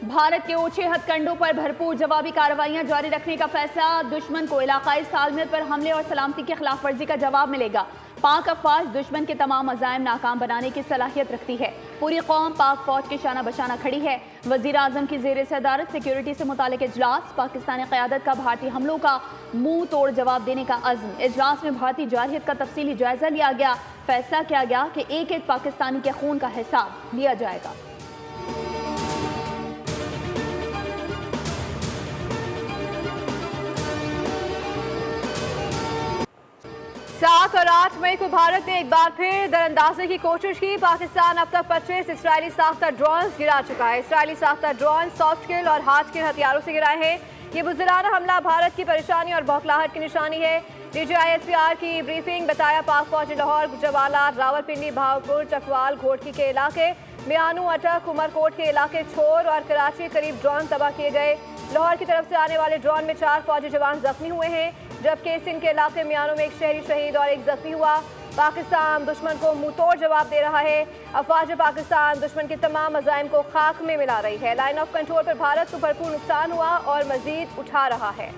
भारत के ओछे हथकंडों पर भरपूर जवाबी कार्रवाइयां जारी रखने का फैसला। दुश्मन को इलाकाई सालमियत पर हमले और सलामती की खिलाफ वर्जी का जवाब मिलेगा। पाक अफवाज दुश्मन के तमाम अज़ाइम नाकाम बनाने की सलाहियत रखती है। पूरी कौम पाक फौज के शाना बशाना खड़ी है। वज़ीर आज़म की ज़ेर सदारत सिक्योरिटी से मुतालिक इजलास। पाकिस्तानी क़यादत का भारतीय हमलों का मुंह तोड़ जवाब देने का अज़्म। इजलास में भारतीय जारहियत का तफसीली जायजा लिया गया। फैसला किया गया कि एक एक पाकिस्तानी के खून का हिसाब लिया जाएगा। 7 और 8 मई को भारत ने एक बार फिर दरअंदाजी की कोशिश की। पाकिस्तान अब तक 25 इसराइली साख्ता ड्रोन गिरा चुका है। इसराइली साख्ता ड्रोन सॉफ्ट किल और हार्ड किल हथियारों से गिराए हैं। ये बुज़दिलाना हमला भारत की परेशानी और बौखलाहट की निशानी है। DGISPR की ब्रीफिंग। बताया पाक फौज ने लाहौर, जवालात, रावलपिंडी, भावलपुर, चकवाल, घोटकी के इलाके, मियानू, अटक, उमरकोट के इलाके, छोर और कराची के करीब ड्रोन तबाह किए गए। लाहौर की तरफ से आने वाले ड्रोन में 4 फौजी जवान जख्मी हुए हैं, जबकि सिंध के इलाके मियानों में एक शहरी शहीद और एक जख्मी हुआ। पाकिस्तान दुश्मन को मुंहतोड़ जवाब दे रहा है। अफवाज पाकिस्तान दुश्मन के तमाम अज़ाइम को खाक में मिला रही है। लाइन ऑफ कंट्रोल पर भारत को भरपूर नुकसान हुआ और मजीद उठा रहा है।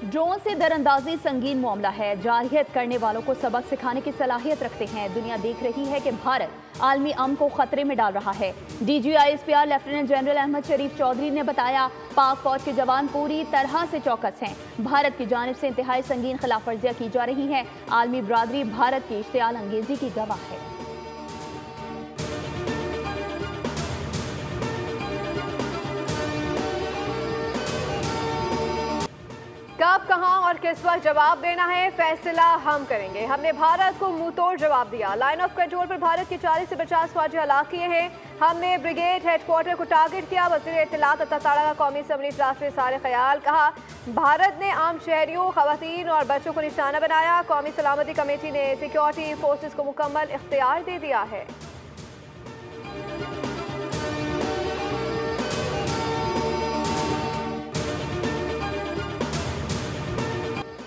ड्रोन से दरअंदाजी संगीन मामला है। जारहियत करने वालों को सबक सिखाने की सलाहियत रखते हैं। दुनिया देख रही है कि भारत आलमी अमन को खतरे में डाल रहा है। DGISPR लेफ्टिनेंट जनरल अहमद शरीफ चौधरी ने बताया, पाक फौज के जवान पूरी तरह से चौकस हैं। भारत की जानिब से इंतहाई संगीन खिलाफ वर्जियां की जा रही हैं। आलमी बरादरी भारत की इश्तियाल अंगेजी की गवाह है। कब, कहां और किस वक्त जवाब देना है, फैसला हम करेंगे। हमने भारत को मुंहतोड़ जवाब दिया। लाइन ऑफ कंट्रोल पर भारत के 40 से 50 फौजी हलाक किए हैं। हमने ब्रिगेड हेडक्वार्टर को टारगेट किया। वज़ीर इत्तलात अता ताड़ा का कौमी असम्बली इजलास में सारे ख्याल। कहा, भारत ने आम शहरियों, खवातीन और बच्चों को निशाना बनाया। कौमी सलामती कमेटी ने सिक्योरिटी फोर्सेस को मुकम्मल इख्तियार दे दिया है।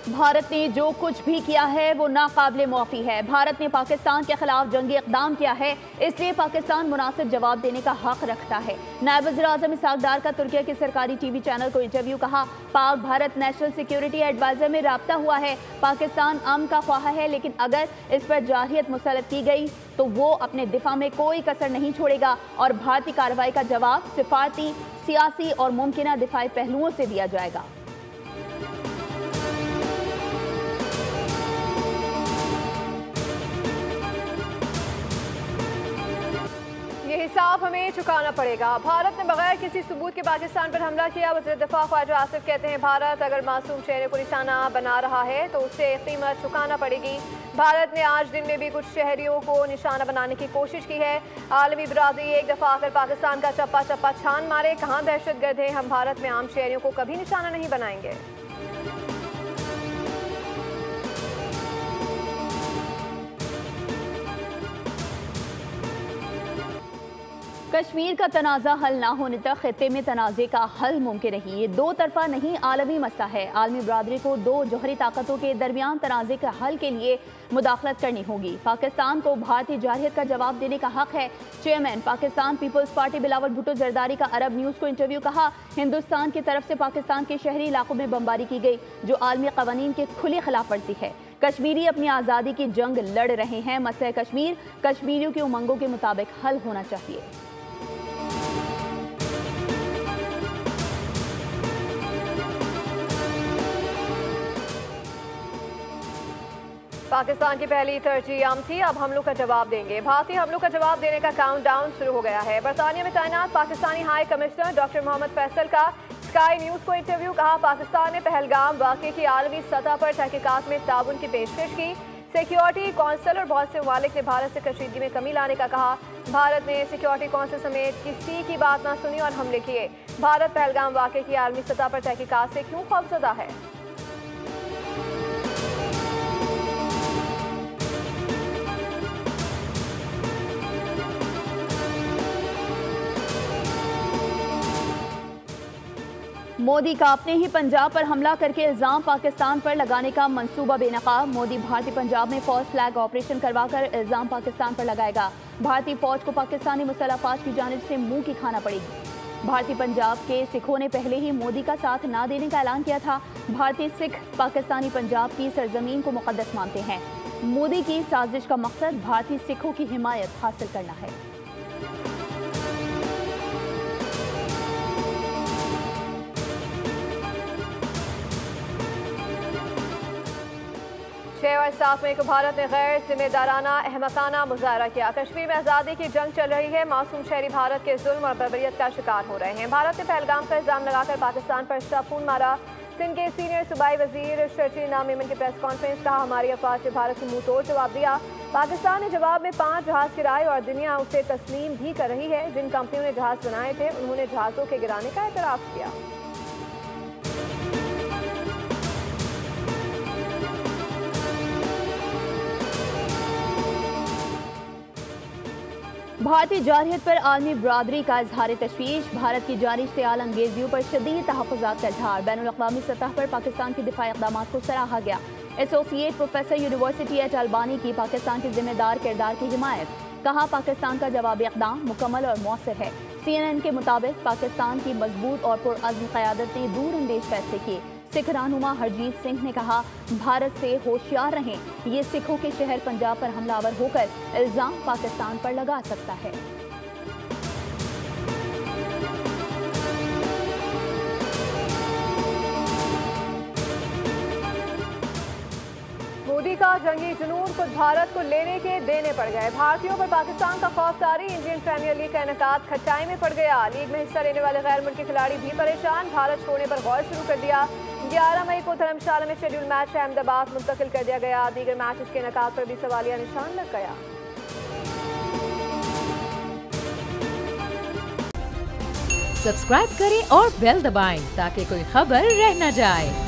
भारत ने जो कुछ भी किया है वो नाकाबिले माफ़ी है। भारत ने पाकिस्तान के खिलाफ जंगी इक़दाम किया है, इसलिए पाकिस्तान मुनासिब जवाब देने का हक रखता है। नायब वज़ीर आज़म इसहाक़ डार का तुर्किया के सरकारी TV चैनल को इंटरव्यू। कहा, Pak Bharat national security adviser में राब्ता हुआ है। पाकिस्तान अमन का ख्वाह है, लेकिन अगर इस पर जारहियत मुसल्लत की गई तो वो अपने दिफा में कोई कसर नहीं छोड़ेगा और भारतीय कार्रवाई का जवाब सिफारती, सियासी और मुमकिन दिफाई पहलुओं से दिया जाएगा। हिसाब हमें चुकाना पड़ेगा। भारत ने बगैर किसी सबूत के पाकिस्तान पर हमला किया। वज़ीर दिफा ख्वाजा आसिफ कहते हैं, भारत अगर मासूम शहरों को निशाना बना रहा है तो उससे कीमत चुकाना पड़ेगी। भारत ने आज दिन में भी कुछ शहरियों को निशाना बनाने की कोशिश की है। आलमी बरादरी एक दफ़ा आकर पाकिस्तान का चप्पा चप्पा छान मारे। कहाँ दहशतगर्द हैं, हम भारत में आम शहरियों को कभी निशाना नहीं बनाएंगे। कश्मीर का तनाज़ा हल ना होने तक खित्ते में तनाज़े का हल मुमकिन नहीं। ये दो तरफा नहीं, आलमी मसला है। आलमी बरादरी को दो जौहरी ताकतों के दरमियान तनाज़े के हल के लिए मुदाखलत करनी होगी। पाकिस्तान को भारतीय जारहियत का जवाब देने का हक है। Chairman Pakistan peoples party Bilawal Bhutto Zardari का अरब न्यूज़ को इंटरव्यू। कहा, हिंदुस्तान की तरफ से पाकिस्तान के शहरी इलाकों में बमबारी की गई, जो आलमी कवानीन की खुली खिलाफ वर्जी है। कश्मीरी अपनी आज़ादी की जंग लड़ रहे हैं। मसला कश्मीर कश्मीरियों के उमंगों के मुताबिक हल होना चाहिए। पाकिस्तान की पहली तरजीह अमन थी, अब हमलों का जवाब देंगे। भारतीय हमलों का जवाब देने का काउंटडाउन शुरू हो गया है। बरतानिया में तैनात Pakistani high commissioner doctor Mohammad Faisal का स्काई न्यूज़ को इंटरव्यू। कहा, पाकिस्तान ने पहलगाम वाक़े की आलमी सतह पर तहकीकात में ताउन की पेशकश की। सिक्योरिटी कौंसिल और बहुत से ममालिक ने भारत से कशीदगी में कमी लाने का कहा। भारत ने सिक्योरिटी कौंसिल समेत किसी की बात ना सुनी और हमले किए। भारत पहलगाम वाक़े की आलमी सतह पर तहकीकात से क्यों खौफजदा है? मोदी का अपने ही पंजाब पर हमला करके इल्जाम पाकिस्तान पर लगाने का मंसूबा बेनकाब। मोदी भारतीय पंजाब में फौज फ्लैग ऑपरेशन करवाकर इल्जाम पाकिस्तान पर लगाएगा। भारतीय फौज को पाकिस्तानी मुसल्लह अफवाज की जानिब से मुंह की खाना पड़ेगी। भारतीय पंजाब के सिखों ने पहले ही मोदी का साथ ना देने का ऐलान किया था। भारतीय सिख पाकिस्तानी पंजाब की सरजमीन को मुकद्दस मानते हैं। मोदी की साजिश का मकसद भारतीय सिखों की हिमायत हासिल करना है। 6 और 7 मई को भारत ने गैर जिम्मेदाराना अहमकाना मुजाहरा किया। कश्मीर में आज़ादी की जंग चल रही है। मासूम शहरी भारत के जुल्म और बर्बरियत का शिकार हो रहे हैं। भारत ने पहलगाम का इल्जाम लगाकर पाकिस्तान पर साफून मारा। सिंध के सीनियर सूबाई वजीर शर्जील नामेमन की प्रेस कॉन्फ्रेंस कहा, हमारी अफवाज ने भारत को मुंह तोड़ जवाब दिया। पाकिस्तान ने जवाब में 5 जहाज गिराए और दुनिया उसे तस्लीम भी कर रही है। जिन कंपनियों ने जहाज बनाए थे उन्होंने जहाज़ों के गिराने का एतराफ़ किया। भारतीय जारहियत पर आलमी बरादरी का इजहार तशवीश। भारत की जारी इश्तियाल अंगेजियों पर शदीद तहफ़्फ़ुज़ात का इजहार। बैनुल-अक़वामी सतह पर पाकिस्तान के दिफाई इक़दामात को सराहा गया। Associate professor university at Albany की पाकिस्तान के जिम्मेदार किरदार की हिमायत। कहा, पाकिस्तान का जवाबी इक़दाम मुकम्मल और मौसर है। CNN के मुताबिक पाकिस्तान की मजबूत और पुरअज़्म क़यादत ने दूरअंदेश फैसले किए। सिख रहनुमा हरजीत सिंह ने कहा, भारत से होशियार रहें, ये सिखों के शहर पंजाब पर हमलावर होकर इल्जाम पाकिस्तान पर लगा सकता है। मोदी का जंगी जुनून खुद भारत को लेने के देने पड़ गए। भारतीयों पर पाकिस्तान का खौफ तारी। इंडियन प्रीमियर लीग का इनेकाद खटाई में पड़ गया। लीग में हिस्सा लेने वाले गैर मुल्की खिलाड़ी भी परेशान। भारत छोड़ने पर गौर शुरू कर दिया। 11 मई को धर्मशाला में शेड्यूल मैच अहमदाबाद मुंतकिल कर दिया गया। दीगर मैचेस के इनेकाद पर भी सवालिया निशान लग गया। सब्सक्राइब करें और बेल दबाएं ताकि कोई खबर रह न जाए।